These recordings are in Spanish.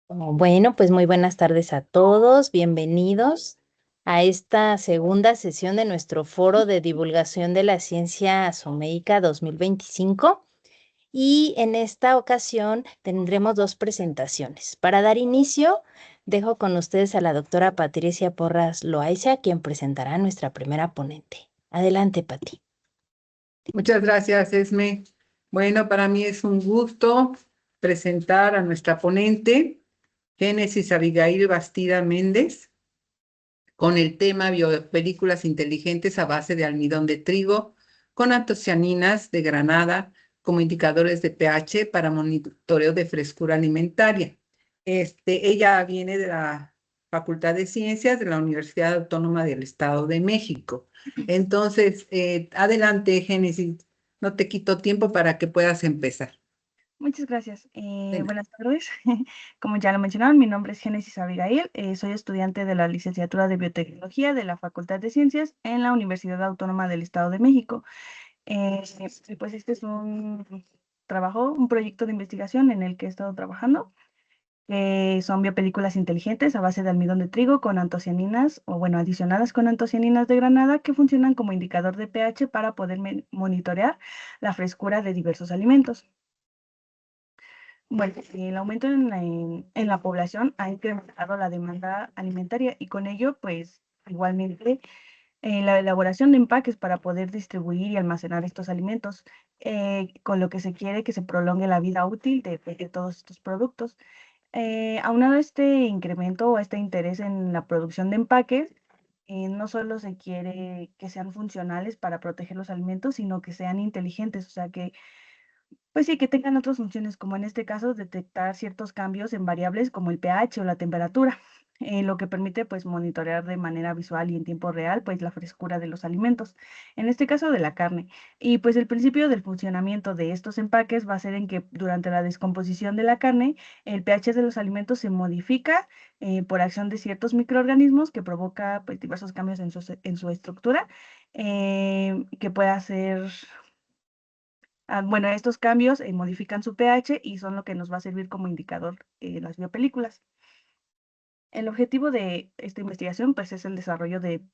Bueno, pues muy buenas tardes a todos, bienvenidos a esta segunda sesión de nuestro foro de divulgación de la ciencia asomédica 2025 y en esta ocasión tendremos dos presentaciones. Para dar inicio, dejo con ustedes a la doctora Patricia Porras Loaiza, quien presentará a nuestra primera ponente. Adelante, Pati. Muchas gracias, Esme. Bueno, para mí es un gusto presentar a nuestra ponente, Génesis Abigail Bastida Méndez, con el tema Biopelículas inteligentes a base de almidón de trigo con antocianinas de granada como indicadores de pH para monitoreo de frescura alimentaria. Ella viene de la Facultad de Ciencias de la Universidad Autónoma del Estado de México. Entonces, adelante, Génesis. No te quito tiempo para que puedas empezar. Muchas gracias. Ven. Buenas tardes. Como ya lo mencionaron, mi nombre es Génesis Abigail. Soy estudiante de la licenciatura de Biotecnología de la Facultad de Ciencias en la Universidad Autónoma del Estado de México. Pues este es un proyecto de investigación en el que he estado trabajando. Son biopelículas inteligentes a base de almidón de trigo con antocianinas, o bueno, adicionadas con antocianinas de granada que funcionan como indicador de pH para poder monitorear la frescura de diversos alimentos. Bueno, el aumento en la población ha incrementado la demanda alimentaria y con ello, pues igualmente, la elaboración de empaques para poder distribuir y almacenar estos alimentos, con lo que se quiere que se prolongue la vida útil de todos estos productos. Aunado a este incremento o este interés en la producción de empaques, no solo se quiere que sean funcionales para proteger los alimentos, sino que sean inteligentes, o sea que pues sí, que tengan otras funciones, como en este caso detectar ciertos cambios en variables como el pH o la temperatura, lo que permite pues monitorear de manera visual y en tiempo real pues la frescura de los alimentos, en este caso de la carne. Y pues el principio del funcionamiento de estos empaques va a ser en que durante la descomposición de la carne, el pH de los alimentos se modifica por acción de ciertos microorganismos que provoca pues diversos cambios en su estructura, que puede ser. Bueno, estos cambios modifican su pH y son lo que nos va a servir como indicador las biopelículas. El objetivo de esta investigación pues, es el desarrollo de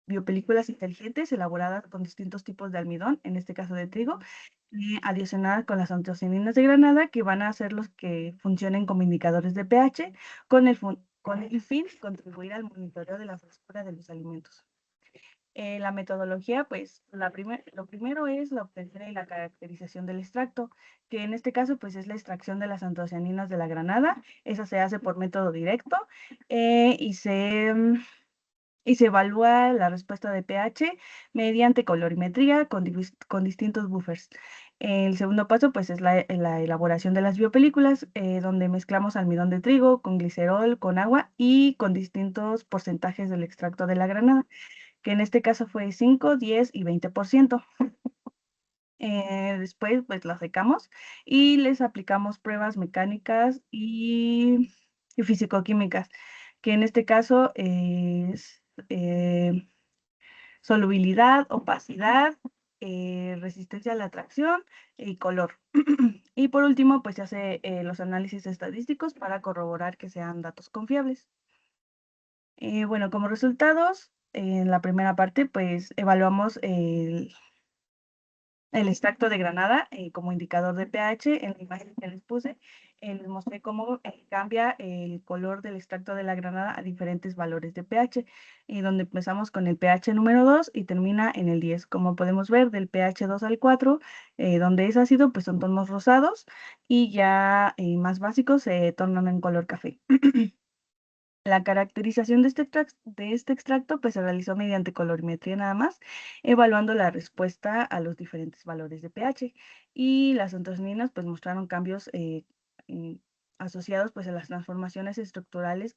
biopelículas inteligentes elaboradas con distintos tipos de almidón, en este caso de trigo, y adicionadas con las antocianinas de granada, que van a ser los que funcionen como indicadores de pH, con el fin de contribuir al monitoreo de la frescura de los alimentos. La metodología, pues lo primero es la obtención y la caracterización del extracto, que en este caso pues es la extracción de las antocianinas de la granada. Esa se hace por método directo y se evalúa la respuesta de pH mediante colorimetría con distintos buffers. El segundo paso pues es la elaboración de las biopelículas, donde mezclamos almidón de trigo con glicerol, con agua y con distintos porcentajes del extracto de la granada, que en este caso fue 5, 10 y 20%. Después, pues las secamos y les aplicamos pruebas mecánicas y físico-químicas, que en este caso es solubilidad, opacidad, resistencia a la atracción y color. Y por último, pues se hace los análisis estadísticos para corroborar que sean datos confiables. Bueno, como resultados, en la primera parte, pues evaluamos el extracto de granada como indicador de pH. En la imagen que les puse, les mostré cómo cambia el color del extracto de la granada a diferentes valores de pH, donde empezamos con el pH número 2 y termina en el 10. Como podemos ver, del pH 2 al 4, donde es ácido, pues son tonos rosados y ya más básicos se tornan en color café. La caracterización de este extracto pues, se realizó mediante colorimetría nada más, evaluando la respuesta a los diferentes valores de pH. Y las antocianinas pues, mostraron cambios eh, asociados pues, a las transformaciones estructurales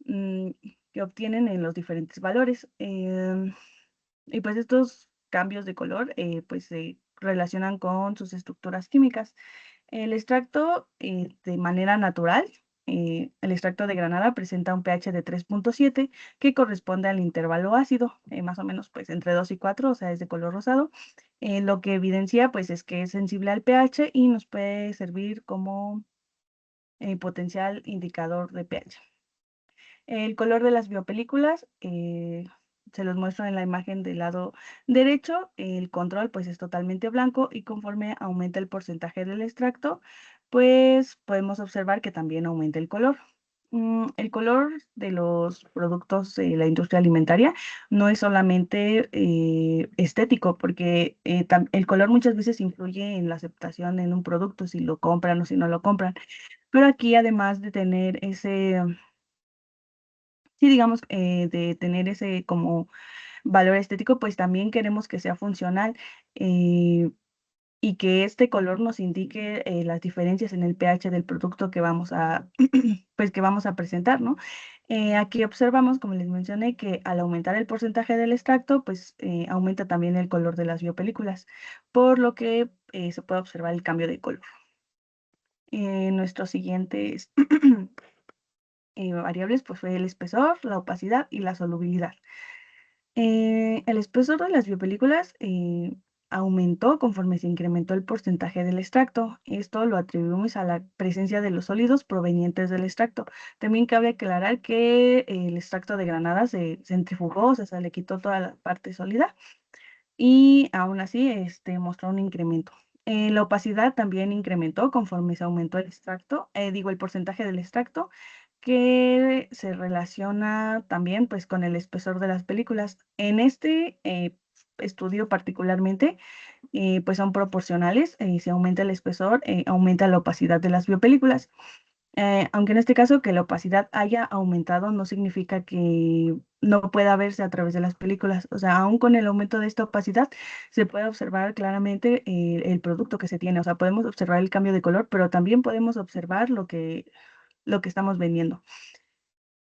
mm, que obtienen en los diferentes valores. Y pues estos cambios de color pues, se relacionan con sus estructuras químicas. El extracto, de manera natural, el extracto de granada presenta un pH de 3.7 que corresponde al intervalo ácido, más o menos pues entre 2 y 4, o sea, es de color rosado. Lo que evidencia pues es que es sensible al pH y nos puede servir como potencial indicador de pH. El color de las biopelículas se los muestro en la imagen del lado derecho. El control pues es totalmente blanco y conforme aumenta el porcentaje del extracto, pues podemos observar que también aumenta el color. El color de los productos de la industria alimentaria no es solamente estético, porque el color muchas veces influye en la aceptación en un producto, si lo compran o si no lo compran. Pero aquí, además de tener ese, sí, digamos, de tener ese como valor estético, pues también queremos que sea funcional. Y que este color nos indique las diferencias en el pH del producto que vamos a, pues, que vamos a presentar, ¿no? Aquí observamos, como les mencioné, que al aumentar el porcentaje del extracto, pues aumenta también el color de las biopelículas, por lo que se puede observar el cambio de color. Nuestros siguientes variables pues fue el espesor, la opacidad y la solubilidad. El espesor de las biopelículas aumentó conforme se incrementó el porcentaje del extracto. Esto lo atribuimos a la presencia de los sólidos provenientes del extracto. También cabe aclarar que el extracto de granada se centrifugó, o sea, se le quitó toda la parte sólida y aún así mostró un incremento. La opacidad también incrementó conforme se aumentó el extracto, el porcentaje del extracto, que se relaciona también pues con el espesor de las películas. En este estudio particularmente, pues son proporcionales. Si aumenta el espesor, aumenta la opacidad de las biopelículas. Aunque en este caso que la opacidad haya aumentado no significa que no pueda verse a través de las películas. O sea, aún con el aumento de esta opacidad se puede observar claramente el producto que se tiene. O sea, podemos observar el cambio de color, pero también podemos observar lo que estamos vendiendo.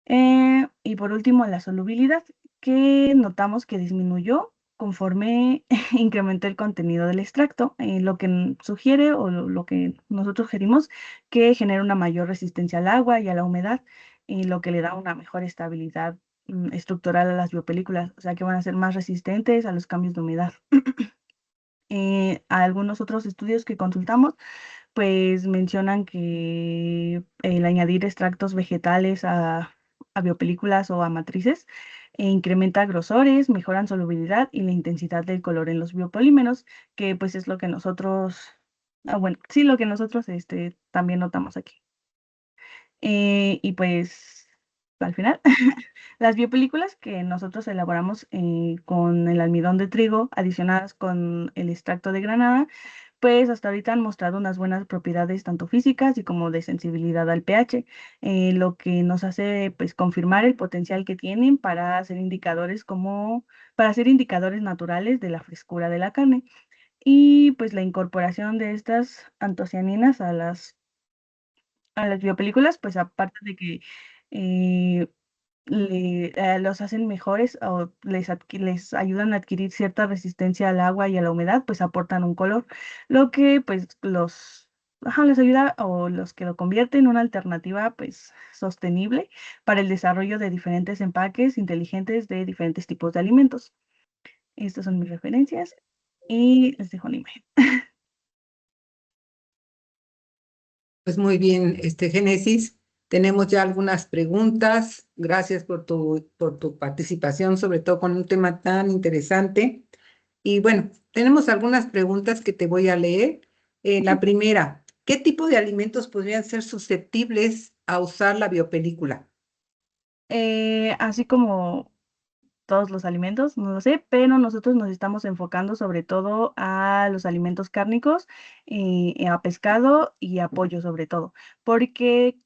Y por último, la solubilidad, que notamos que disminuyó conforme incrementó el contenido del extracto, lo que sugiere o lo que nosotros sugerimos que genera una mayor resistencia al agua y a la humedad, y lo que le da una mejor estabilidad estructural a las biopelículas, o sea que van a ser más resistentes a los cambios de humedad. Algunos otros estudios que consultamos pues mencionan que el añadir extractos vegetales a biopelículas o a matrices incrementa grosores, mejoran solubilidad y la intensidad del color en los biopolímeros, que pues es lo que nosotros, bueno, sí, lo que nosotros también notamos aquí. Y pues al final, las biopelículas que nosotros elaboramos con el almidón de trigo adicionadas con el extracto de granada, pues hasta ahorita han mostrado unas buenas propiedades tanto físicas y como de sensibilidad al pH, lo que nos hace pues confirmar el potencial que tienen para ser indicadores naturales de la frescura de la carne. Y pues la incorporación de estas antocianinas a las biopelículas, pues aparte de que eh, los hacen mejores o les ayudan a adquirir cierta resistencia al agua y a la humedad, pues aportan un color, lo que pues les ayuda o los que lo convierte en una alternativa pues sostenible para el desarrollo de diferentes empaques inteligentes de diferentes tipos de alimentos. Estas son mis referencias y les dejo una imagen. Pues muy bien, Génesis. Tenemos ya algunas preguntas. Gracias por tu participación, sobre todo con un tema tan interesante. Y bueno, tenemos algunas preguntas que te voy a leer. La primera, ¿qué tipo de alimentos podrían ser susceptibles a usar la biopelícula? Así como todos los alimentos, no lo sé, pero nosotros nos estamos enfocando sobre todo a los alimentos cárnicos, a pescado y a pollo sobre todo, porque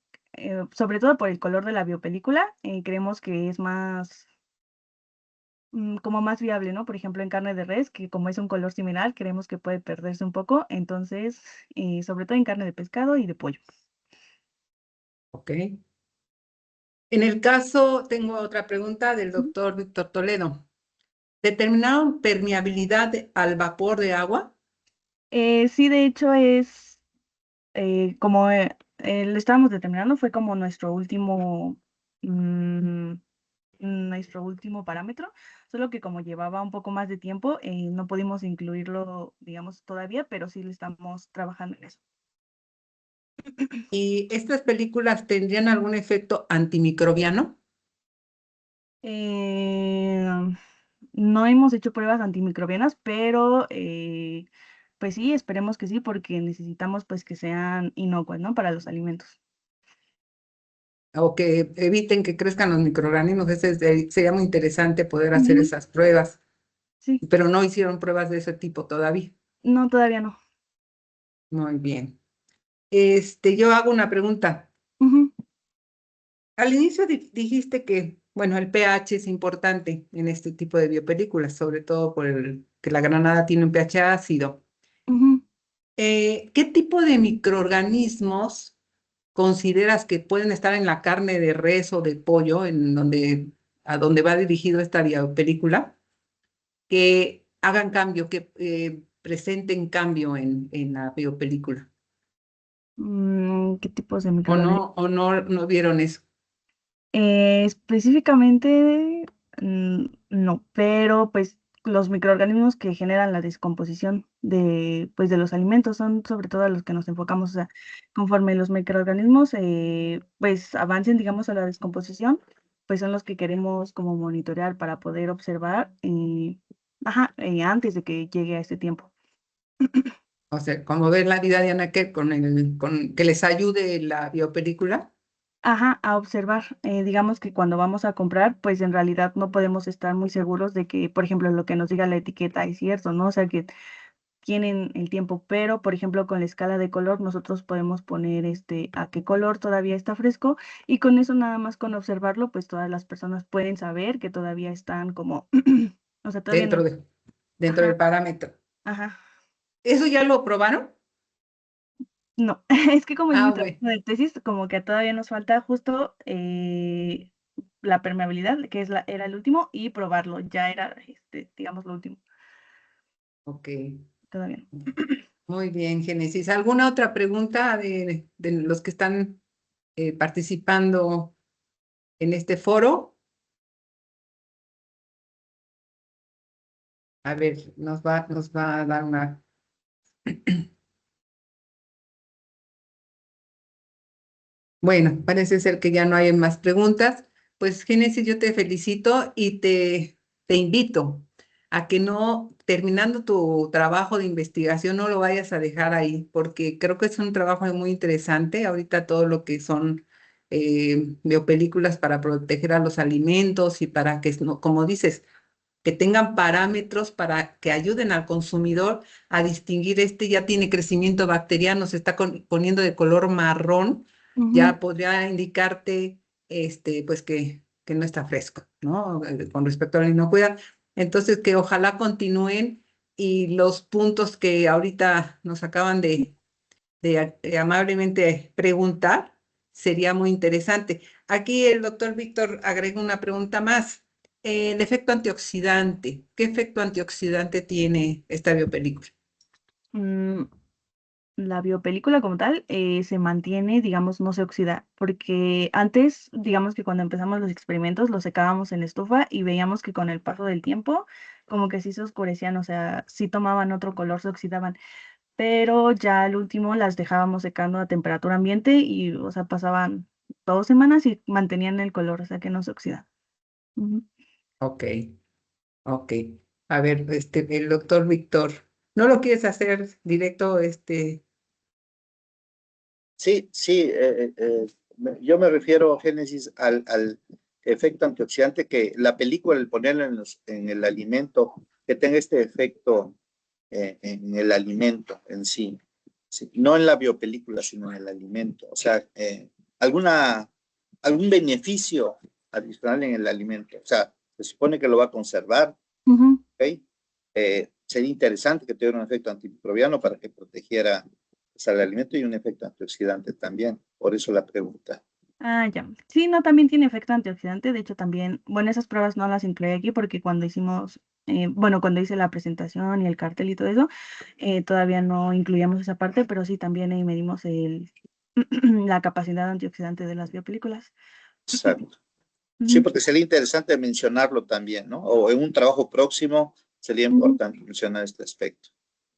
sobre todo por el color de la biopelícula, creemos que es más, como más viable, ¿no? Por ejemplo, en carne de res, que como es un color similar, creemos que puede perderse un poco, entonces, sobre todo en carne de pescado y de pollo. Ok. En el caso, tengo otra pregunta del doctor Víctor Toledo. ¿Determinaron permeabilidad al vapor de agua? Sí, de hecho es como lo estábamos determinando, fue como mm, nuestro último parámetro, solo que como llevaba un poco más de tiempo, no pudimos incluirlo, digamos, todavía, pero sí le estamos trabajando en eso. ¿Y estas películas tendrían algún efecto antimicrobiano? Eh, no hemos hecho pruebas antimicrobianas, pero pues sí, esperemos que sí, porque necesitamos pues que sean inocuas, ¿no? Para los alimentos. O que eviten que crezcan los microorganismos. Sería muy interesante poder hacer Ujú, esas pruebas, sí, pero no hicieron pruebas de ese tipo todavía. no, todavía no. Muy bien. Yo hago una pregunta. Ujú, Al inicio dijiste que, bueno, el pH es importante en este tipo de biopelículas, sobre todo por que la granada tiene un pH ácido. ujú. ¿Qué tipo de microorganismos consideras que pueden estar en la carne de res o de pollo, a donde va dirigido esta biopelícula, que hagan cambio, que presenten cambio en la biopelícula? ¿Qué tipos de microorganismos? O no vieron eso? Específicamente, no, pero pues los microorganismos que generan la descomposición pues, de los alimentos son sobre todo a los que nos enfocamos. O sea, conforme los microorganismos pues avancen, digamos, a la descomposición, pues son los que queremos como monitorear para poder observar antes de que llegue a este tiempo. O sea, como ver la vida de Anaker con que les ayude la biopelícula. Ajá, a observar. Digamos que cuando vamos a comprar, pues en realidad no podemos estar muy seguros de que, por ejemplo, lo que nos diga la etiqueta es cierto, ¿no? O sea, que tienen el tiempo, pero, por ejemplo, con la escala de color, nosotros podemos poner a qué color todavía está fresco y con eso nada más con observarlo, pues todas las personas pueden saber que todavía están como, o sea, todavía dentro no. de, dentro Ajá, del parámetro. ajá. ¿Eso ya lo probaron? No, es que como es mi Ah, trabajo bueno, de tesis, como que todavía nos falta justo la permeabilidad, que era el último, y probarlo, ya era, digamos, lo último, ok. todavía no. Muy bien, Génesis. ¿Alguna otra pregunta de los que están participando en este foro? A ver, nos va a dar una. Bueno, parece ser que ya no hay más preguntas. Pues, Génesis, yo te felicito y te invito a que no, terminando tu trabajo de investigación, no lo vayas a dejar ahí, porque creo que es un trabajo muy interesante. Ahorita todo lo que son biopelículas para proteger a los alimentos y para que, como dices, que tengan parámetros para que ayuden al consumidor a distinguir ya tiene crecimiento bacteriano, se está poniendo de color marrón, Ujú, ya podría indicarte pues que no está fresco, ¿no? Con respecto a la inocuidad. Entonces, que ojalá continúen y los puntos que ahorita nos acaban de amablemente preguntar, sería muy interesante. Aquí el doctor Víctor agrega una pregunta más. El efecto antioxidante, ¿qué efecto antioxidante tiene esta biopelícula? mm, la biopelícula como tal se mantiene, digamos, no se oxida, porque antes, digamos que cuando empezamos los experimentos, los secábamos en la estufa y veíamos que con el paso del tiempo, como que sí se oscurecían, o sea, sí tomaban otro color, se oxidaban, pero ya al último las dejábamos secando a temperatura ambiente y, o sea, pasaban 2 semanas y mantenían el color, o sea, que no se oxida. Ujú. Ok, ok. A ver, el doctor Víctor, ¿no lo quieres hacer directo, Sí, sí, yo me refiero, Génesis, al efecto antioxidante que la película, el ponerla en el alimento, que tenga este efecto en el alimento en sí. Sí, no en la biopelícula, sino en el alimento. O sea, alguna, algún beneficio adicional en el alimento. O sea, se supone que lo va a conservar, Ujú. ¿ok? Sería interesante que tuviera un efecto antimicrobiano para que protegiera, pues, al alimento y un efecto antioxidante también. Por eso la pregunta. Ah, ya. Sí, no, también tiene efecto antioxidante. De hecho, también, bueno, esas pruebas no las incluí aquí porque cuando hicimos, bueno, cuando hice la presentación y el cartel y todo eso, todavía no incluíamos esa parte, pero sí también ahí medimos la capacidad antioxidante de las biopelículas. Exacto. Sí, Ujú, porque sería interesante mencionarlo también, ¿no? O en un trabajo próximo sería ujú. importante mencionar este aspecto.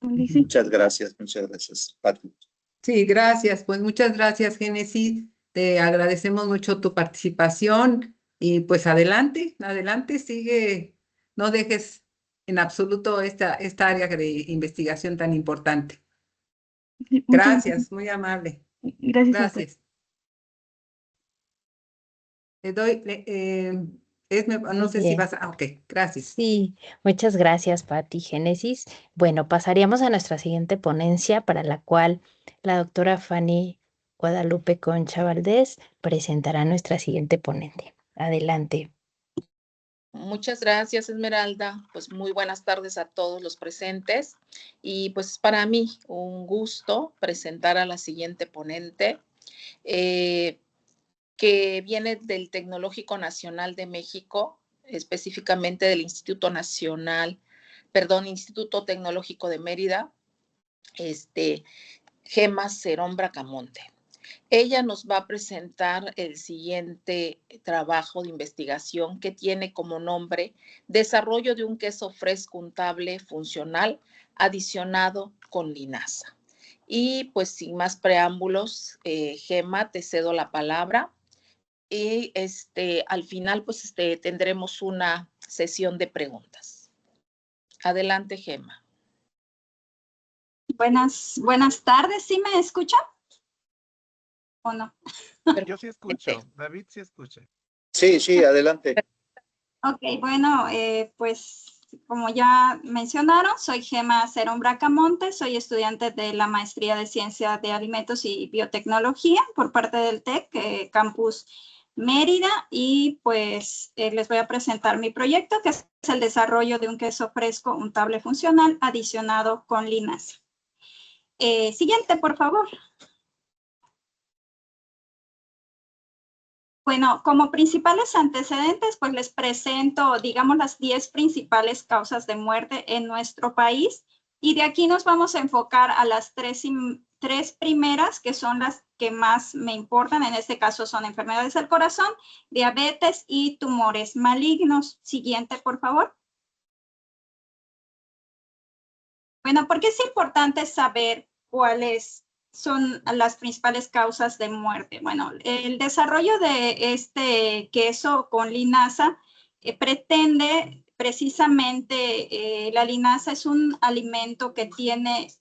Ok, sí. Muchas gracias, Patrick. Sí, gracias. Pues muchas gracias, Génesis. Te agradecemos mucho tu participación y pues adelante, adelante, sigue, no dejes en absoluto esta área de investigación tan importante. Sí, muchas Gracias, muy amable. gracias a usted. Gracias. Le doy, Esme, no Muy sé si bien. vas a, ok, gracias. Sí, muchas gracias, Pati Génesis. Bueno, pasaríamos a nuestra siguiente ponencia, para la cual la doctora Fanny Guadalupe Concha Valdés presentará a nuestra siguiente ponente. Adelante. Muchas gracias, Esmeralda. Pues muy buenas tardes a todos los presentes. Y pues para mí un gusto presentar a la siguiente ponente, que viene del Tecnológico Nacional de México, específicamente del Instituto Tecnológico de Mérida, Gema Cerón Bracamonte. Ella nos va a presentar el siguiente trabajo de investigación, que tiene como nombre Desarrollo de un queso fresco untable funcional adicionado con linaza. Y pues sin más preámbulos, Gema, te cedo la palabra y al final pues tendremos una sesión de preguntas. Adelante, Gema. Buenas tardes, ¿sí me escuchan? ¿O no? Yo sí escucho, David sí escucha. Sí, adelante. Ok, bueno, pues como ya mencionaron, soy Gema Cerón Bracamonte, soy estudiante de la Maestría de Ciencia de Alimentos y Biotecnología por parte del TEC, Campus Mérida, y pues les voy a presentar mi proyecto, que es el desarrollo de un queso fresco untable funcional adicionado con linaza. Siguiente, por favor. Bueno, como principales antecedentes, pues les presento, digamos, las 10 principales causas de muerte en nuestro país. Y de aquí nos vamos a enfocar a las tres primeras, que son las que más me importan. En este caso son enfermedades del corazón, diabetes y tumores malignos. Siguiente, por favor. Bueno, ¿por qué es importante saber cuáles son las principales causas de muerte? Bueno, el desarrollo de este queso con linaza pretende precisamente, la linaza es un alimento que tiene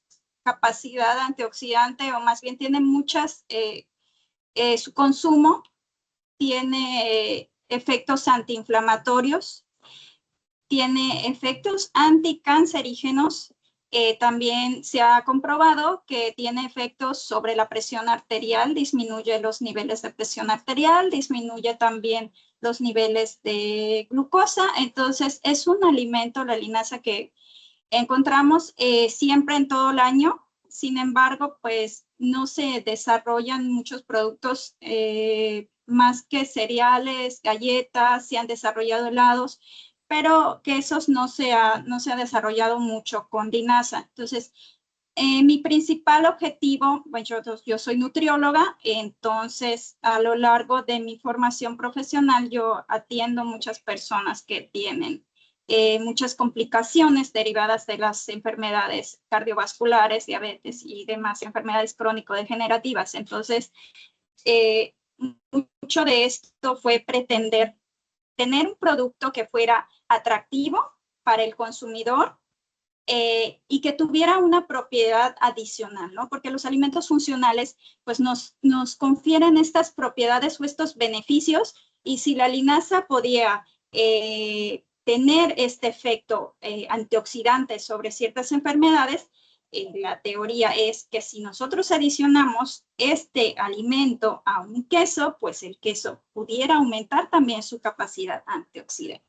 capacidad antioxidante, o más bien tiene muchas, su consumo tiene efectos antiinflamatorios, tiene efectos anticancerígenos. También se ha comprobado que tiene efectos sobre la presión arterial, disminuye los niveles de presión arterial, disminuye también los niveles de glucosa. Entonces, es un alimento, la linaza, que encontramos siempre en todo el año. Sin embargo, pues no se desarrollan muchos productos más que cereales, galletas, se han desarrollado helados, pero quesos no se ha desarrollado mucho con linaza. Entonces, mi principal objetivo, bueno, yo soy nutrióloga, entonces a lo largo de mi formación profesional yo atiendo muchas personas que tienen muchas complicaciones derivadas de las enfermedades cardiovasculares, diabetes y demás enfermedades crónico-degenerativas. Entonces, mucho de esto fue pretender tener un producto que fuera atractivo para el consumidor, y que tuviera una propiedad adicional, ¿no? Porque los alimentos funcionales pues nos confieren estas propiedades o estos beneficios, y si la linaza podía tener este efecto antioxidante sobre ciertas enfermedades, la teoría es que si nosotros adicionamos este alimento a un queso, pues el queso pudiera aumentar también su capacidad antioxidante.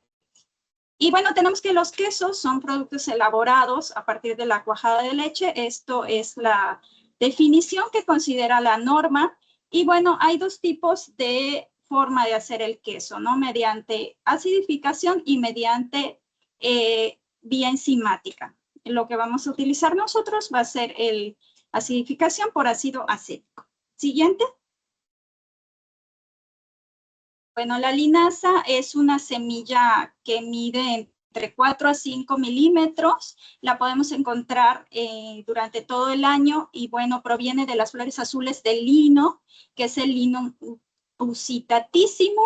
Y bueno, tenemos que los quesos son productos elaborados a partir de la cuajada de leche. Esto es la definición que considera la norma. Y bueno, hay dos tipos de forma de hacer el queso, ¿no? Mediante acidificación y mediante vía enzimática. Lo que vamos a utilizar nosotros va a ser el acidificación por ácido acético. Siguiente. Bueno, la linaza es una semilla que mide entre 4 a 5 milímetros. La podemos encontrar durante todo el año y bueno, proviene de las flores azules del lino, que es el lino pusitatísimo.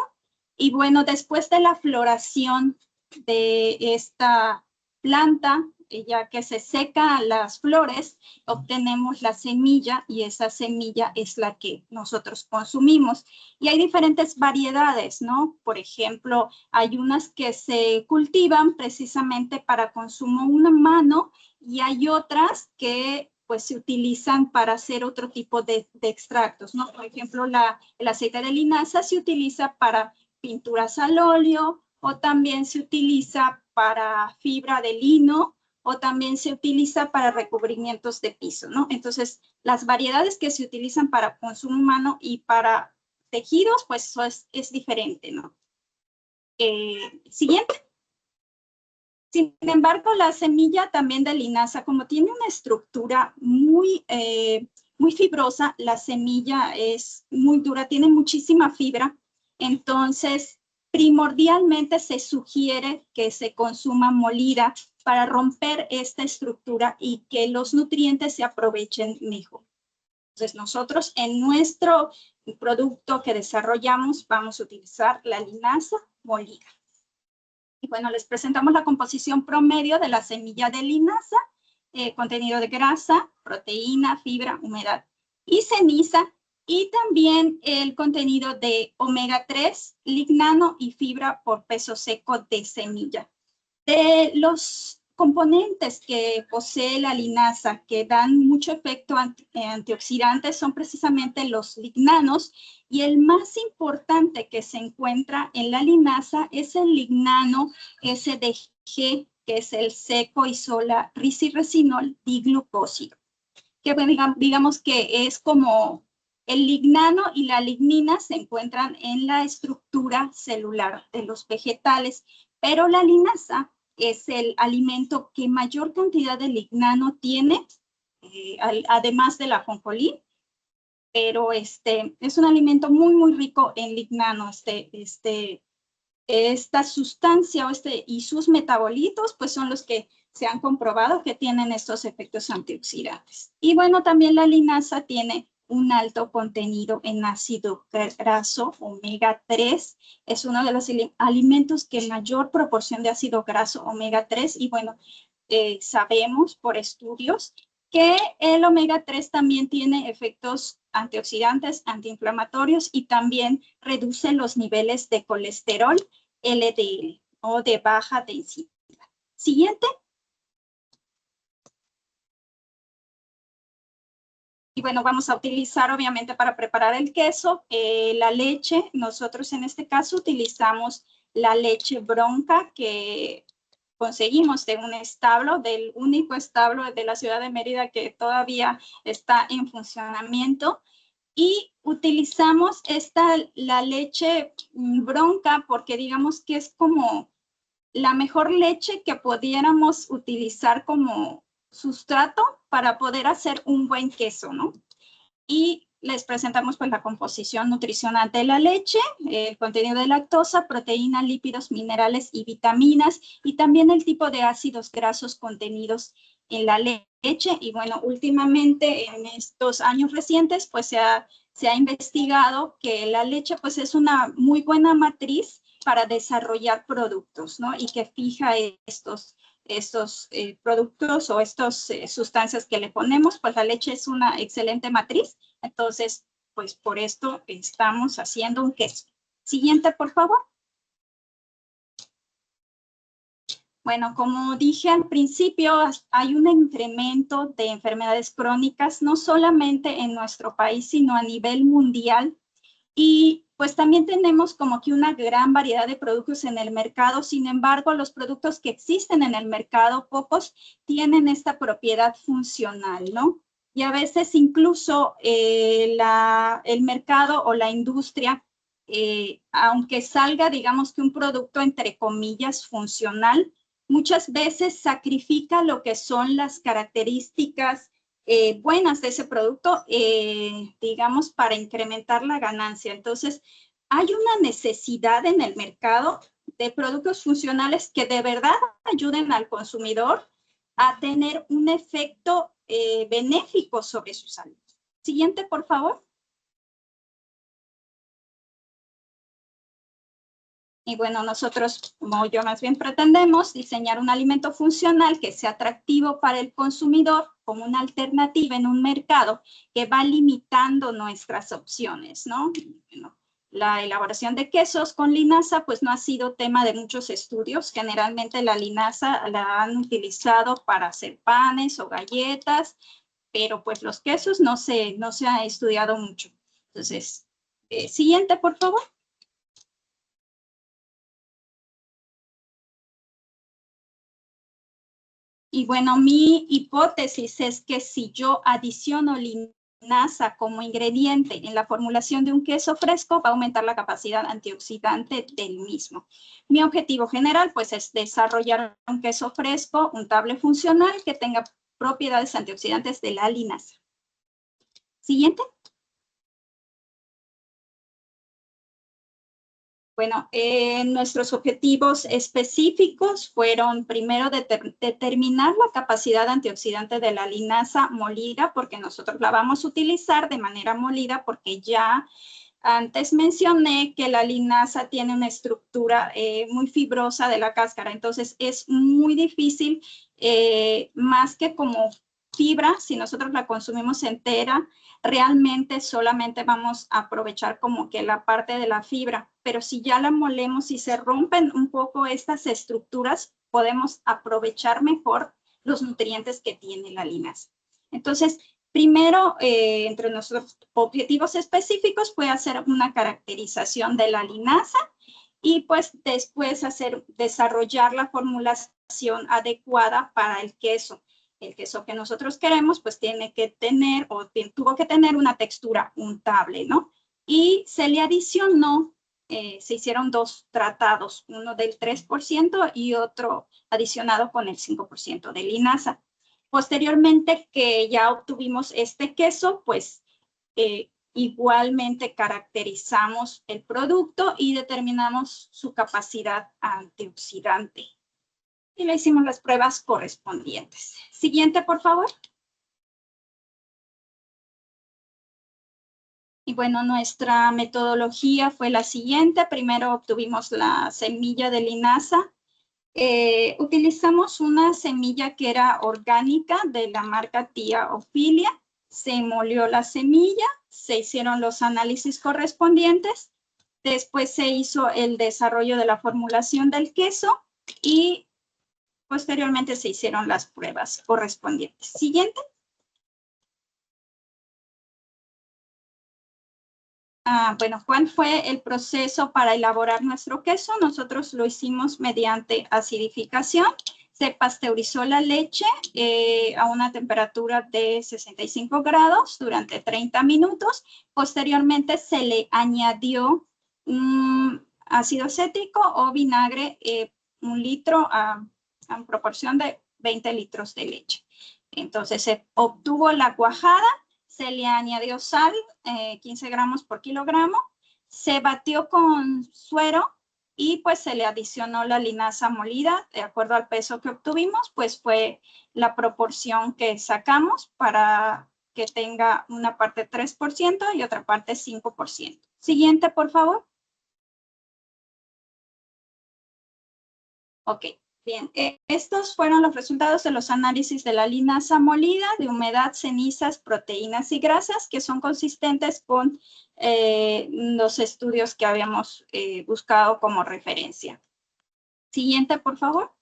Y bueno, después de la floración de esta planta, ya que se secan las flores, obtenemos la semilla y esa semilla es la que nosotros consumimos. Y hay diferentes variedades, ¿no? Por ejemplo, hay unas que se cultivan precisamente para consumo humano y hay otras que pues se utilizan para hacer otro tipo de extractos, ¿no? Por ejemplo, el aceite de linaza se utiliza para pinturas al óleo o también se utiliza para fibra de lino o también se utiliza para recubrimientos de piso, ¿no? Entonces, las variedades que se utilizan para consumo humano y para tejidos, pues eso es diferente, ¿no? Siguiente. Sin embargo, la semilla también de linaza, como tiene una estructura muy fibrosa, la semilla es muy dura, tiene muchísima fibra, entonces primordialmente se sugiere que se consuma molida para romper esta estructura y que los nutrientes se aprovechen mejor. Entonces nosotros en nuestro producto que desarrollamos vamos a utilizar la linaza molida. Y bueno, les presentamos la composición promedio de la semilla de linaza, contenido de grasa, proteína, fibra, humedad y ceniza, y también el contenido de omega 3, lignano y fibra por peso seco de semilla. De los componentes que posee la linaza que dan mucho efecto antioxidante son precisamente los lignanos, y el más importante que se encuentra en la linaza es el lignano SDG, que es el seco-isola risirresinol diglucósido, que digamos que es como el lignano y la lignina se encuentran en la estructura celular de los vegetales, pero la linaza es el alimento que mayor cantidad de lignano tiene, además de la ajonjolí, pero es un alimento muy, muy rico en lignano. Esta sustancia y sus metabolitos, pues son los que se han comprobado que tienen estos efectos antioxidantes. Y bueno, también la linaza tiene un alto contenido en ácido graso omega 3. Es uno de los alimentos que mayor proporción de ácido graso omega 3. Y bueno, sabemos por estudios que el omega 3 también tiene efectos antioxidantes, antiinflamatorios y también reduce los niveles de colesterol LDL o de baja densidad. Siguiente. Y bueno, vamos a utilizar obviamente para preparar el queso la leche. Nosotros en este caso utilizamos la leche bronca que conseguimos de un establo, del único establo de la ciudad de Mérida que todavía está en funcionamiento. Y utilizamos la leche bronca porque digamos que es como la mejor leche que pudiéramos utilizar como sustrato para poder hacer un buen queso, ¿no? Y les presentamos pues la composición nutricional de la leche, el contenido de lactosa, proteína, lípidos, minerales y vitaminas, y también el tipo de ácidos grasos contenidos en la leche. Y bueno, últimamente en estos años recientes pues se ha investigado que la leche pues es una muy buena matriz para desarrollar productos, ¿no? Y que fija estos productos o estas sustancias que le ponemos, pues la leche es una excelente matriz. Entonces, pues por esto estamos haciendo un queso. Siguiente, por favor. Bueno, como dije al principio, hay un incremento de enfermedades crónicas, no solamente en nuestro país, sino a nivel mundial. Y pues también tenemos como que una gran variedad de productos en el mercado. Sin embargo, los productos que existen en el mercado, pocos tienen esta propiedad funcional, ¿no? Y a veces incluso el mercado o la industria, aunque salga, digamos que un producto entre comillas funcional, muchas veces sacrifica lo que son las características buenas de ese producto, digamos, para incrementar la ganancia. Entonces, hay una necesidad en el mercado de productos funcionales que de verdad ayuden al consumidor a tener un efecto benéfico sobre su salud. Siguiente, por favor. Y bueno, nosotros, como yo más bien pretendemos, diseñar un alimento funcional que sea atractivo para el consumidor como una alternativa en un mercado que va limitando nuestras opciones, ¿no? Bueno, la elaboración de quesos con linaza pues no ha sido tema de muchos estudios. Generalmente la linaza la han utilizado para hacer panes o galletas, pero pues los quesos no se ha estudiado mucho. Entonces, siguiente, por favor. Y bueno, mi hipótesis es que si yo adiciono linaza como ingrediente en la formulación de un queso fresco, va a aumentar la capacidad antioxidante del mismo. Mi objetivo general, pues, es desarrollar un queso fresco, untable funcional, que tenga propiedades antioxidantes de la linaza. Siguiente. Bueno, nuestros objetivos específicos fueron primero determinar la capacidad antioxidante de la linaza molida, porque nosotros la vamos a utilizar de manera molida, porque ya antes mencioné que la linaza tiene una estructura muy fibrosa de la cáscara, entonces es muy difícil, más que como fibra, si nosotros la consumimos entera, realmente solamente vamos a aprovechar como que la parte de la fibra, pero si ya la molemos y se rompen un poco estas estructuras, podemos aprovechar mejor los nutrientes que tiene la linaza. Entonces, primero, entre nuestros objetivos específicos fue hacer una caracterización de la linaza y pues después desarrollar la formulación adecuada para el queso. El queso que nosotros queremos pues tiene que tener o tuvo que tener una textura untable, ¿no? Y se le adicionó, se hicieron 2 tratados, uno del 3% y otro adicionado con el 5% de linaza. Posteriormente que ya obtuvimos este queso, pues igualmente caracterizamos el producto y determinamos su capacidad antioxidante. Y le hicimos las pruebas correspondientes. Siguiente, por favor. Y bueno, nuestra metodología fue la siguiente. Primero obtuvimos la semilla de linaza. Utilizamos una semilla que era orgánica de la marca Tía Ophelia. Se molió la semilla, se hicieron los análisis correspondientes. Después se hizo el desarrollo de la formulación del queso y posteriormente se hicieron las pruebas correspondientes. Siguiente. Bueno, ¿cuál fue el proceso para elaborar nuestro queso? Nosotros lo hicimos mediante acidificación. Se pasteurizó la leche a una temperatura de 65 grados durante 30 minutos. Posteriormente se le añadió ácido acético o vinagre, 1 litro en proporción de 20 litros de leche. Entonces se obtuvo la cuajada, se le añadió sal, 15 gramos por kilogramo, se batió con suero y pues se le adicionó la linaza molida, de acuerdo al peso que obtuvimos, pues fue la proporción que sacamos para que tenga una parte 3% y otra parte 5%. Siguiente, por favor. Ok. Bien, estos fueron los resultados de los análisis de la linaza molida, de humedad, cenizas, proteínas y grasas, que son consistentes con los estudios que habíamos buscado como referencia. Siguiente, por favor.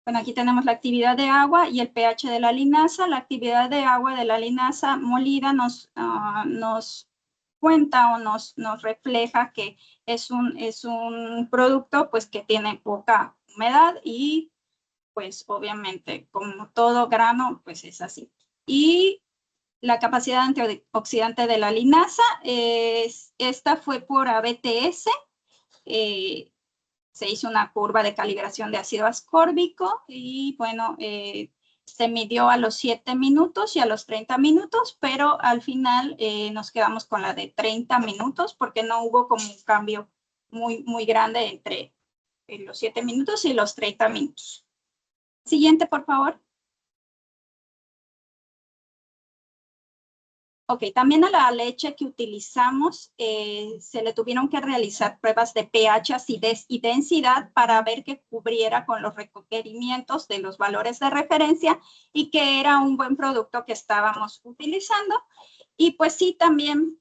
Bueno, aquí tenemos la actividad de agua y el pH de la linaza. La actividad de agua de la linaza molida nos cuenta o nos refleja que es un producto pues que tiene poca humedad y pues obviamente como todo grano pues es así. Y la capacidad antioxidante de la linaza, esta fue por ABTS, se hizo una curva de calibración de ácido ascórbico y bueno, se midió a los 7 minutos y a los 30 minutos, pero al final nos quedamos con la de 30 minutos porque no hubo como un cambio muy grande entre los 7 minutos y los 30 minutos. Siguiente, por favor. Ok, también a la leche que utilizamos se le tuvieron que realizar pruebas de pH, acidez y densidad para ver que cubriera con los requerimientos de los valores de referencia y que era un buen producto que estábamos utilizando. Y pues sí, también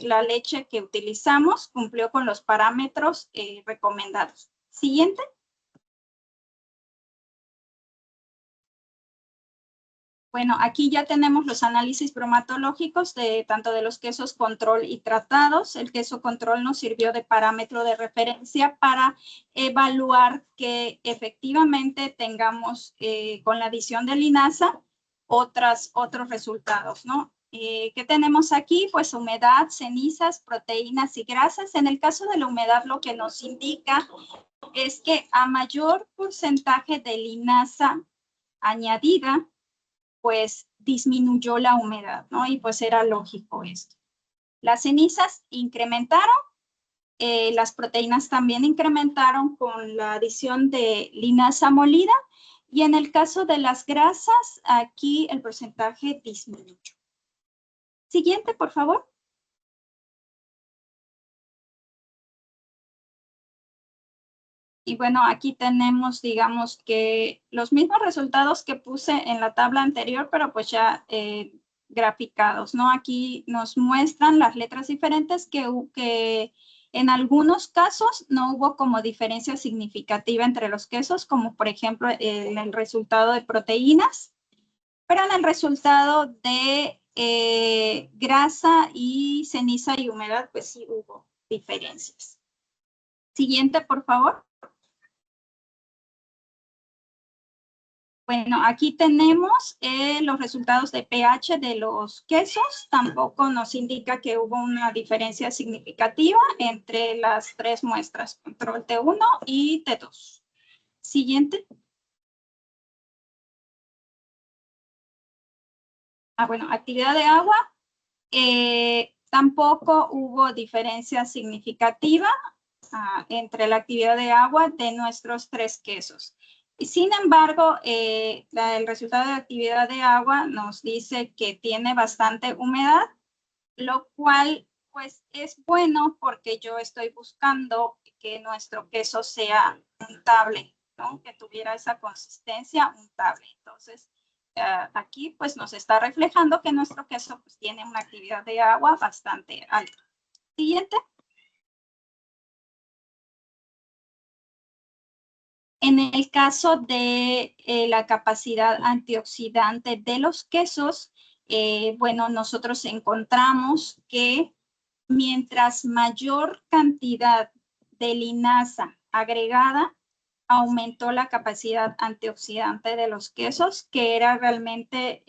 la leche que utilizamos cumplió con los parámetros recomendados. Siguiente. Bueno, aquí ya tenemos los análisis bromatológicos tanto de los quesos control y tratados. El queso control nos sirvió de parámetro de referencia para evaluar que efectivamente tengamos con la adición de linaza otros resultados, ¿no? ¿Qué tenemos aquí? Pues humedad, cenizas, proteínas y grasas. En el caso de la humedad, lo que nos indica es que a mayor porcentaje de linaza añadida, pues disminuyó la humedad, ¿no? Y pues era lógico esto. Las cenizas incrementaron, las proteínas también incrementaron con la adición de linaza molida, y en el caso de las grasas, aquí el porcentaje disminuyó. Siguiente, por favor. Y bueno, aquí tenemos, digamos, que los mismos resultados que puse en la tabla anterior, pero pues ya graficados, ¿no? Aquí nos muestran las letras diferentes que en algunos casos no hubo como diferencia significativa entre los quesos, como por ejemplo el resultado de proteínas, pero en el resultado de grasa y ceniza y humedad, pues sí hubo diferencias. Siguiente, por favor. Bueno, aquí tenemos los resultados de pH de los quesos. Tampoco nos indica que hubo una diferencia significativa entre las tres muestras, control T1 y T2. Siguiente. Bueno, actividad de agua. Tampoco hubo diferencia significativa entre la actividad de agua de nuestros tres quesos. Sin embargo, el resultado de actividad de agua nos dice que tiene bastante humedad, lo cual pues es bueno porque yo estoy buscando que nuestro queso sea untable, ¿no? Que tuviera esa consistencia untable. Entonces, aquí pues nos está reflejando que nuestro queso pues tiene una actividad de agua bastante alta. Siguiente. En el caso de la capacidad antioxidante de los quesos, bueno, nosotros encontramos que mientras mayor cantidad de linaza agregada, aumentó la capacidad antioxidante de los quesos, que era realmente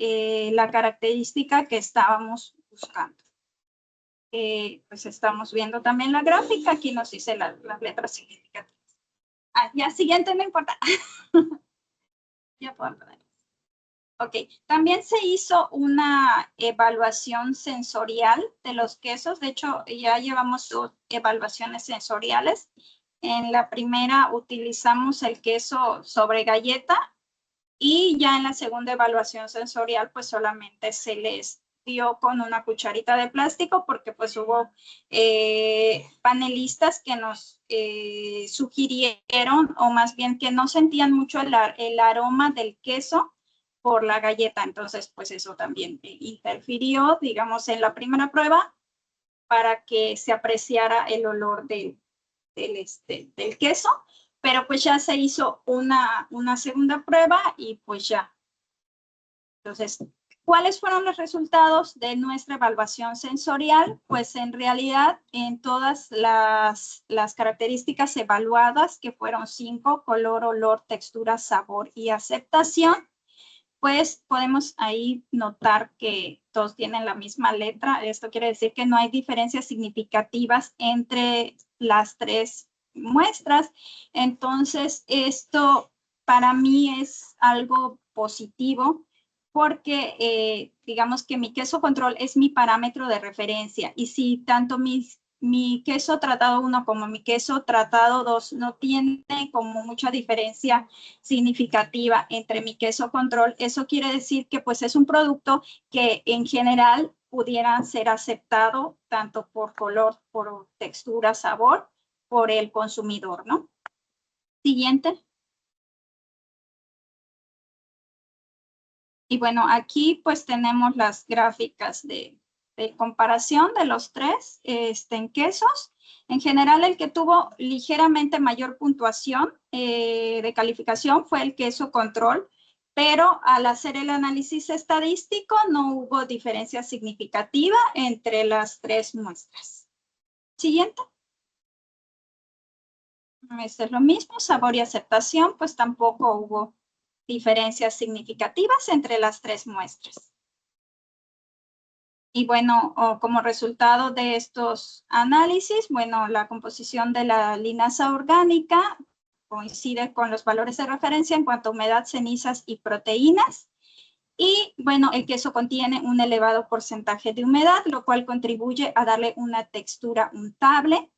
la característica que estábamos buscando. Pues estamos viendo también la gráfica, aquí nos dice las letras significativas. Ya siguiente, no importa. Ya puedo hablar. Ok, también se hizo una evaluación sensorial de los quesos. De hecho, ya llevamos 2 evaluaciones sensoriales. En la primera utilizamos el queso sobre galleta y ya en la segunda evaluación sensorial pues solamente se les dio con una cucharita de plástico porque pues hubo panelistas que nos sugirieron, o más bien que no sentían mucho el aroma del queso por la galleta. Entonces pues eso también interfirió, digamos, en la primera prueba para que se apreciara el olor del queso. Pero pues ya se hizo una segunda prueba y pues ya. Entonces, ¿cuáles fueron los resultados de nuestra evaluación sensorial? Pues en realidad en todas las características evaluadas, que fueron 5, color, olor, textura, sabor y aceptación, pues podemos ahí notar que todos tienen la misma letra. Esto quiere decir que no hay diferencias significativas entre las tres muestras. Entonces, esto para mí es algo positivo porque digamos que mi queso control es mi parámetro de referencia y si tanto mi queso tratado 1 como mi queso tratado 2 no tiene como mucha diferencia significativa entre mi queso control, eso quiere decir que pues es un producto que en general pudiera ser aceptado tanto por color, por textura, sabor, por el consumidor, ¿no? Siguiente. Y bueno, aquí pues tenemos las gráficas de comparación de los tres en quesos. En general, el que tuvo ligeramente mayor puntuación de calificación fue el queso control, pero al hacer el análisis estadístico no hubo diferencia significativa entre las tres muestras. Siguiente. Este es lo mismo, sabor y aceptación, pues tampoco hubo diferencias significativas entre las tres muestras. Y bueno, como resultado de estos análisis, bueno, la composición de la linaza orgánica coincide con los valores de referencia en cuanto a humedad, cenizas y proteínas. Y bueno, el queso contiene un elevado porcentaje de humedad, lo cual contribuye a darle una textura untable.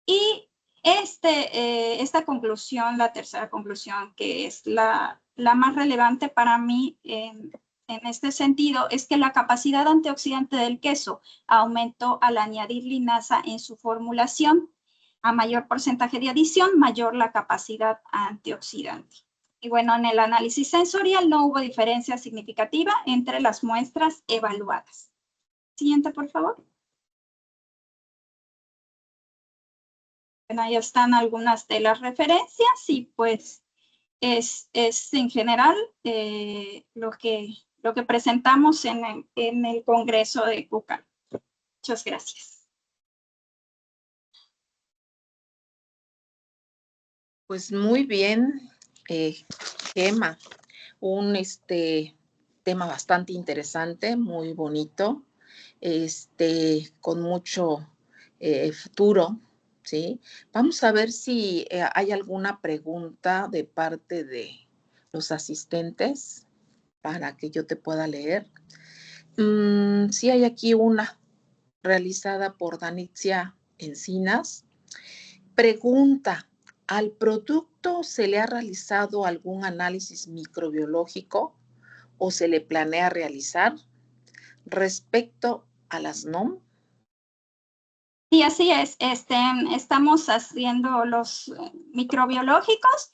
Y esta conclusión, la tercera conclusión, que es la más relevante para mí en este sentido, es que la capacidad antioxidante del queso aumentó al añadir linaza en su formulación. A mayor porcentaje de adición, mayor la capacidad antioxidante. Y bueno, en el análisis sensorial no hubo diferencia significativa entre las muestras evaluadas. Siguiente, por favor. Bueno, ahí están algunas de las referencias y pues es en general lo que presentamos en el Congreso de CUCA. Muchas gracias. Pues muy bien, Gemma, un tema bastante interesante, muy bonito, con mucho futuro, ¿sí? Vamos a ver si hay alguna pregunta de parte de los asistentes para que yo te pueda leer. Sí hay aquí una realizada por Danitzia Encinas. Pregunta, ¿al producto se le ha realizado algún análisis microbiológico o se le planea realizar respecto a las NOM? Sí, así es. Estamos haciendo los microbiológicos,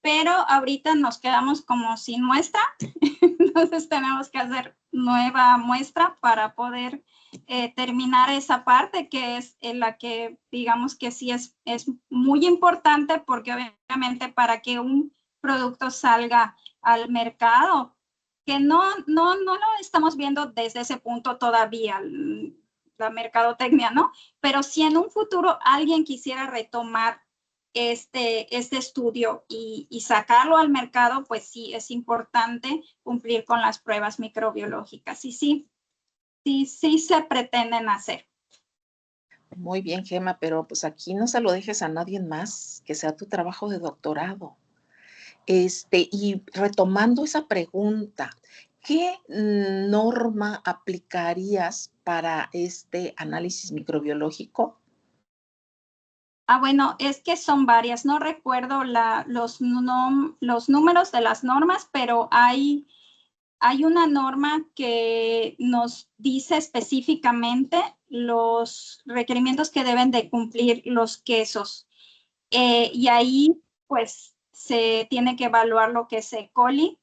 pero ahorita nos quedamos como sin muestra, entonces tenemos que hacer nueva muestra para poder terminar esa parte que es en la que digamos que sí es muy importante porque obviamente para que un producto salga al mercado, que no lo estamos viendo desde ese punto todavía, la mercadotecnia, ¿no? Pero si en un futuro alguien quisiera retomar este estudio y sacarlo al mercado, pues sí es importante cumplir con las pruebas microbiológicas. Y sí se pretenden hacer. Muy bien, Gemma, pero pues aquí no se lo dejes a nadie más, que sea tu trabajo de doctorado. Y retomando esa pregunta, ¿qué norma aplicarías para este análisis microbiológico? Bueno, es que son varias. No recuerdo los números de las normas, pero hay una norma que nos dice específicamente los requerimientos que deben de cumplir los quesos. Y ahí, pues, se tiene que evaluar lo que es E. coli,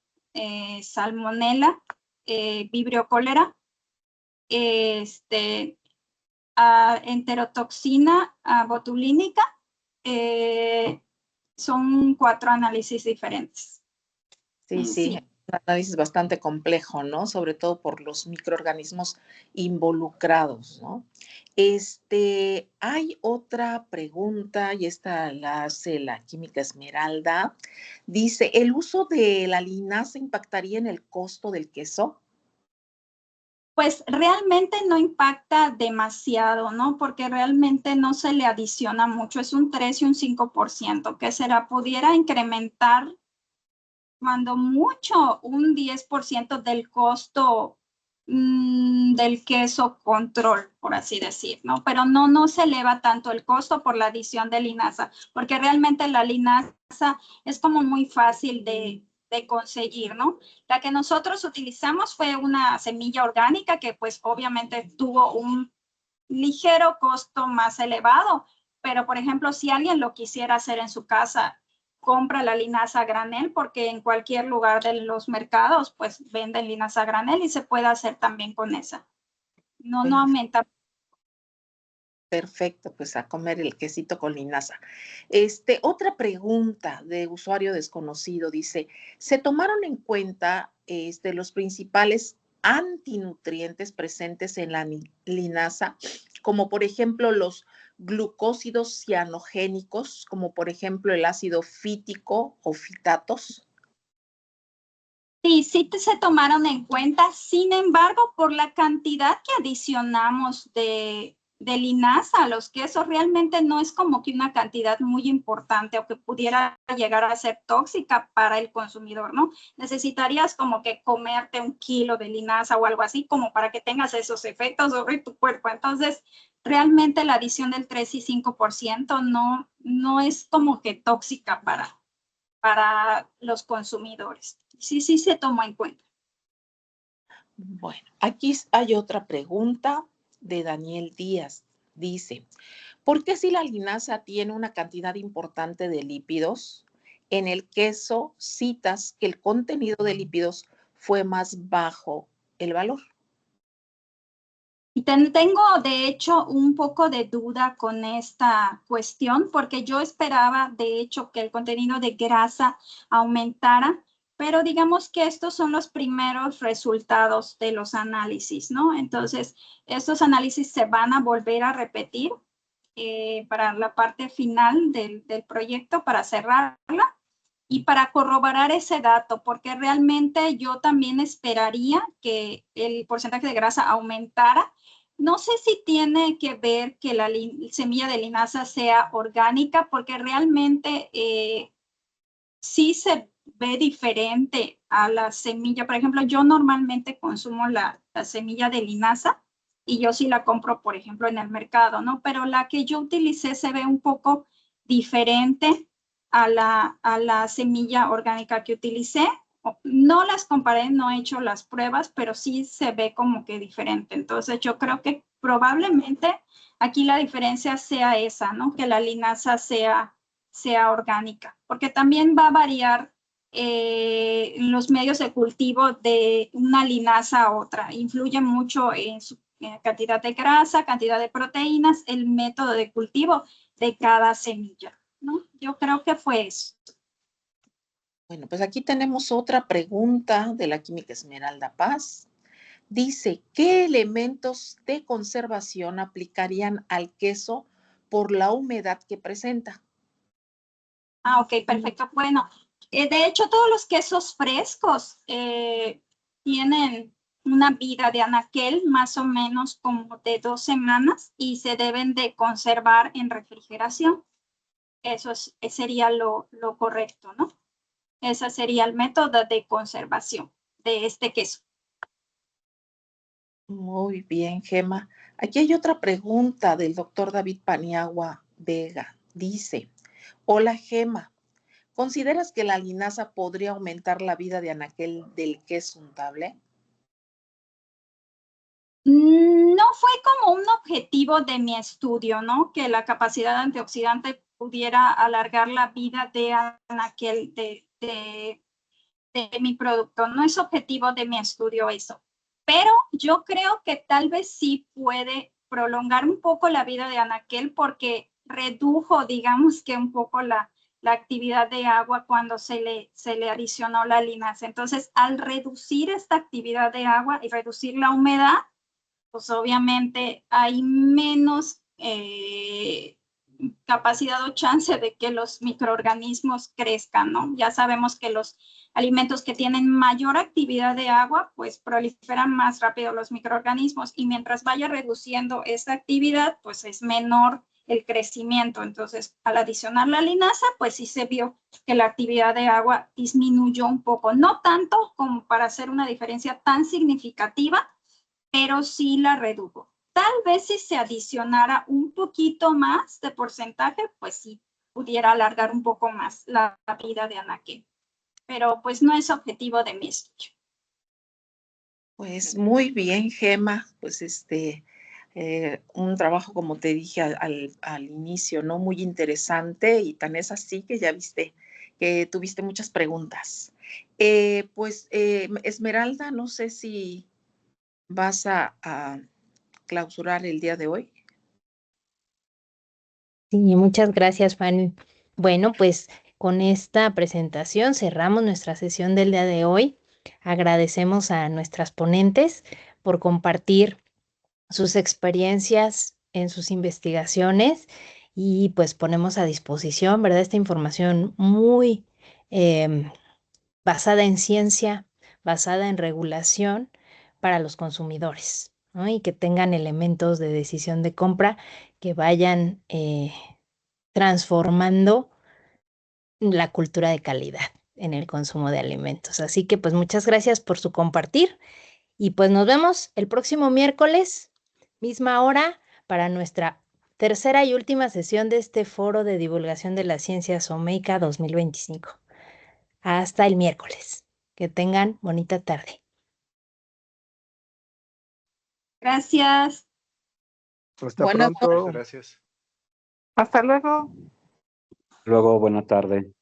salmonella, vibrio cólera, enterotoxina botulínica. Son 4 análisis diferentes. Sí, un análisis bastante complejo, ¿no? Sobre todo por los microorganismos involucrados, ¿no? Hay otra pregunta, y esta la hace la química Esmeralda. Dice, ¿el uso de la linaza impactaría en el costo del queso? Pues realmente no impacta demasiado, ¿no? Porque realmente no se le adiciona mucho, es un 3 y un 5%, que será, pudiera incrementar cuando mucho, un 10% del costo del queso control, por así decir, ¿no? Pero no se eleva tanto el costo por la adición de linaza, porque realmente la linaza es como muy fácil de conseguir, ¿no? La que nosotros utilizamos fue una semilla orgánica que pues obviamente tuvo un ligero costo más elevado, pero por ejemplo, si alguien lo quisiera hacer en su casa, compra la linaza a granel, porque en cualquier lugar de los mercados pues venden linaza a granel y se puede hacer también con esa. No aumenta. Perfecto, pues a comer el quesito con linaza. Otra pregunta de usuario desconocido dice, ¿se tomaron en cuenta los principales antinutrientes presentes en la linaza, como por ejemplo los glucósidos cianogénicos, como por ejemplo el ácido fítico o fitatos? Sí, sí se tomaron en cuenta, sin embargo, por la cantidad que adicionamos de linaza a los quesos, realmente no es como que una cantidad muy importante o que pudiera llegar a ser tóxica para el consumidor, ¿no? Necesitarías como que comerte 1 kilo de linaza o algo así como para que tengas esos efectos sobre tu cuerpo. Entonces, realmente la adición del 3 y 5% no es como que tóxica para los consumidores. Sí se tomó en cuenta. Bueno, aquí hay otra pregunta de Daniel Díaz. Dice, ¿por qué si la linaza tiene una cantidad importante de lípidos, en el queso citas que el contenido de lípidos fue más bajo el valor? Y tengo, de hecho, un poco de duda con esta cuestión, porque yo esperaba, de hecho, que el contenido de grasa aumentara, pero digamos que estos son los primeros resultados de los análisis, ¿no? Entonces, estos análisis se van a volver a repetir para la parte final del proyecto, para cerrarla. Y para corroborar ese dato, porque realmente yo también esperaría que el porcentaje de grasa aumentara. No sé si tiene que ver que la semilla de linaza sea orgánica, porque realmente sí se ve diferente a la semilla. Por ejemplo, yo normalmente consumo la semilla de linaza y yo sí la compro, por ejemplo, en el mercado, ¿no? Pero la que yo utilicé se ve un poco diferente a la semilla orgánica que utilicé. No las comparé, no he hecho las pruebas, pero sí se ve como que diferente. Entonces yo creo que probablemente aquí la diferencia sea esa, ¿no? Que la linaza sea orgánica, porque también va a variar los medios de cultivo de una linaza a otra. Influye mucho en su cantidad de grasa, cantidad de proteínas, el método de cultivo de cada semilla, ¿no? Yo creo que fue eso. Bueno, pues aquí tenemos otra pregunta de la química Esmeralda Paz. Dice, ¿qué elementos de conservación aplicarían al queso por la humedad que presenta? Ah, ok, perfecto. Bueno, de hecho, todos los quesos frescos tienen una vida de anaquel más o menos como de 2 semanas y se deben de conservar en refrigeración. Eso sería lo correcto, ¿no? Ese sería el método de conservación de este queso. Muy bien, Gema. Aquí hay otra pregunta del doctor David Paniagua Vega. Dice, hola Gema, ¿consideras que la linaza podría aumentar la vida de anaquel del queso untable? No fue como un objetivo de mi estudio, ¿no? Que la capacidad antioxidante pudiera alargar la vida de anaquel de mi producto. No es objetivo de mi estudio eso. Pero yo creo que tal vez sí puede prolongar un poco la vida de anaquel porque redujo, digamos que un poco la actividad de agua cuando se le adicionó la linaza. Entonces, al reducir esta actividad de agua y reducir la humedad, pues obviamente hay menos capacidad o chance de que los microorganismos crezcan, ¿no? Ya sabemos que los alimentos que tienen mayor actividad de agua, pues proliferan más rápido los microorganismos y mientras vaya reduciendo esa actividad, pues es menor el crecimiento. Entonces, al adicionar la linaza, pues sí se vio que la actividad de agua disminuyó un poco, no tanto como para hacer una diferencia tan significativa, pero sí la redujo. Tal vez si se adicionara un poquito más de porcentaje, pues sí pudiera alargar un poco más la vida de anaquel. Pero pues no es objetivo de mi estudio. Pues muy bien, Gema, pues un trabajo, como te dije al inicio, ¿no? Muy interesante, y tan es así que ya viste que tuviste muchas preguntas. Esmeralda, no sé si vas a clausurar el día de hoy. Sí, muchas gracias, Fanny. Bueno, pues con esta presentación cerramos nuestra sesión del día de hoy. Agradecemos a nuestras ponentes por compartir sus experiencias en sus investigaciones, y pues ponemos a disposición, ¿verdad? Esta información muy basada en ciencia, basada en regulación para los consumidores, ¿no? Y que tengan elementos de decisión de compra que vayan transformando la cultura de calidad en el consumo de alimentos. Así que pues muchas gracias por su compartir, y pues nos vemos el próximo miércoles, misma hora, para nuestra tercera y última sesión de este Foro de Divulgación de la Ciencia SOMEICA 2025. Hasta el miércoles. Que tengan bonita tarde. Gracias. Hasta Buenas pronto. noches. Gracias. Hasta luego. Luego, buena tarde.